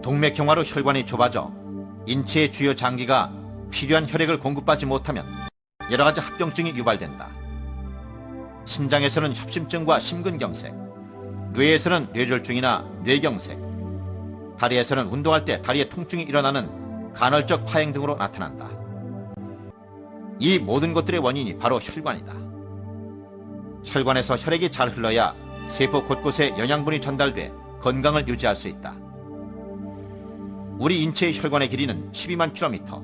동맥경화로 혈관이 좁아져 인체의 주요 장기가 필요한 혈액을 공급받지 못하면 여러 가지 합병증이 유발된다. 심장에서는 협심증과 심근경색, 뇌에서는 뇌졸중이나 뇌경색, 다리에서는 운동할 때 다리에 통증이 일어나는 간헐적 파행 등으로 나타난다. 이 모든 것들의 원인이 바로 혈관이다. 혈관에서 혈액이 잘 흘러야 세포 곳곳에 영양분이 전달돼 건강을 유지할 수 있다. 우리 인체의 혈관의 길이는 12만 킬로미터.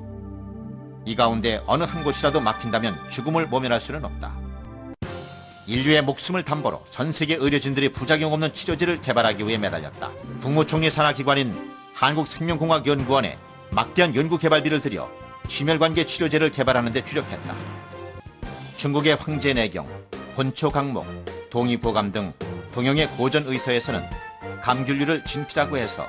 이 가운데 어느 한 곳이라도 막힌다면 죽음을 모면할 수는 없다. 인류의 목숨을 담보로 전 세계 의료진들이 부작용 없는 치료제를 개발하기 위해 매달렸다. 국무총리 산하기관인 한국생명공학연구원에 막대한 연구개발비를 들여 심혈관계 치료제를 개발하는 데 주력했다. 중국의 황제내경, 본초강목, 동의보감 등 동양의 고전의서에서는 감귤류를 진피라고 해서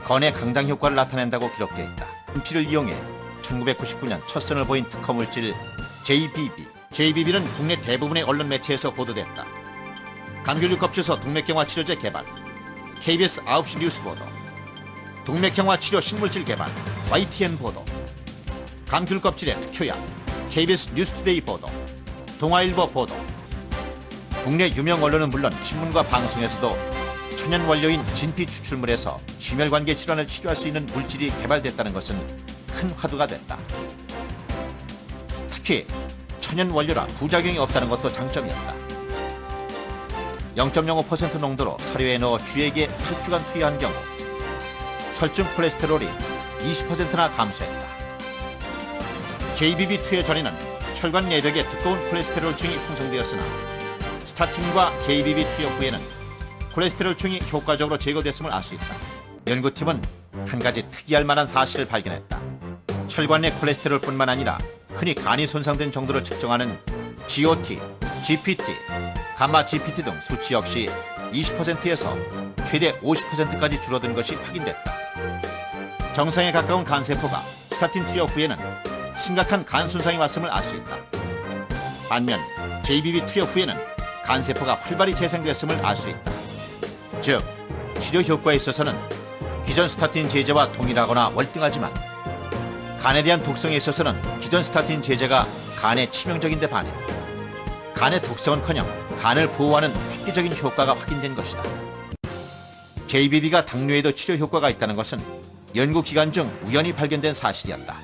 건의 강장 효과를 나타낸다고 기록되어 있다. 진피를 이용해 1999년 첫 선을 보인 특허물질 JBB는 국내 대부분의 언론 매체에서 보도됐다. 감귤류 껍질에서 동맥경화 치료제 개발, KBS 9시 뉴스 보도, 동맥경화 치료 신물질 개발, YTN 보도, 감귤 껍질의 특효약, KBS 뉴스투데이 보도, 동아일보 보도. 국내 유명 언론은 물론 신문과 방송에서도 천연 원료인 진피 추출물에서 심혈관계 질환을 치료할 수 있는 물질이 개발됐다는 것은 큰 화두가 됐다. 특히 천연 원료라 부작용이 없다는 것도 장점이었다. 0.05% 농도로 사료에 넣어 쥐에게 8주간 투여한 경우 혈중 콜레스테롤이 20%나 감소했다. JBB 투여 전에는 혈관 내벽에 두꺼운 콜레스테롤층이 형성되었으나 스타틴과 JBB 투여 후에는 콜레스테롤층이 효과적으로 제거됐음을 알 수 있다. 연구팀은 한 가지 특이할 만한 사실을 발견했다. 혈관 내 콜레스테롤뿐만 아니라 흔히 간이 손상된 정도를 측정하는 GOT, GPT, 감마 GPT 등 수치 역시 20%에서 최대 50%까지 줄어든 것이 확인됐다. 정상에 가까운 간세포가 스타틴 투여 후에는 심각한 간 손상이 왔음을 알 수 있다. 반면 JBB 투여 후에는 간세포가 활발히 재생됐음을 알 수 있다. 즉, 치료 효과에 있어서는 기존 스타틴 제제와 동일하거나 월등하지만 간에 대한 독성에 있어서는 기존 스타틴 제제가 간에 치명적인 데 반해 간의 독성은커녕 간을 보호하는 획기적인 효과가 확인된 것이다. JBB가 당뇨에도 치료 효과가 있다는 것은 연구 기간 중 우연히 발견된 사실이었다.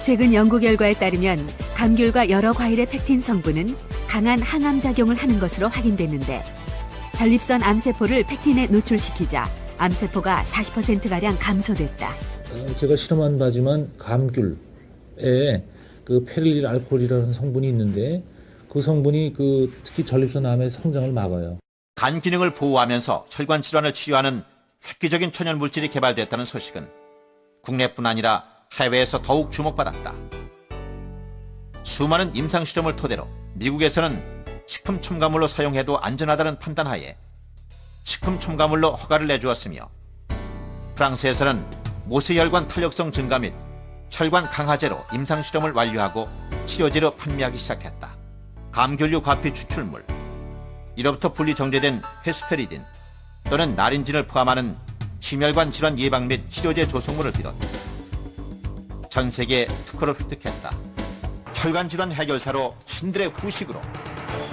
최근 연구 결과에 따르면 감귤과 여러 과일의 펙틴 성분은 강한 항암 작용을 하는 것으로 확인됐는데 전립선 암세포를 펙틴에 노출시키자 암세포가 40%가량 감소됐다. 제가 실험한 바지만 감귤에 그 페릴릴 알코올이라는 성분이 있는데 그 성분이 특히 전립선 암의 성장을 막아요. 간 기능을 보호하면서 혈관 질환을 치료하는 획기적인 천연 물질이 개발됐다는 소식은 국내뿐 아니라 해외에서 더욱 주목받았다. 수많은 임상 실험을 토대로 미국에서는 식품 첨가물로 사용해도 안전하다는 판단하에 식품 첨가물로 허가를 내주었으며 프랑스에서는 모세혈관 탄력성 증가 및 혈관 강화제로 임상 실험을 완료하고 치료제로 판매하기 시작했다. 감귤류 과피 추출물, 이로부터 분리 정제된 헤스페리딘 또는 나린진을 포함하는 심혈관 질환 예방 및 치료제 조성물을 비롯 전 세계 특허를 획득했다. 혈관 질환 해결사로 신들의 후식으로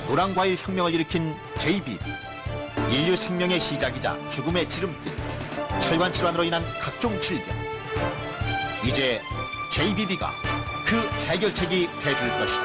노랑과일 혁명을 일으킨 JBB, 인류 생명의 시작이자 죽음의 지름길, 혈관 질환으로 인한 각종 질병. 이제 JBB가 그 해결책이 돼줄 것이다.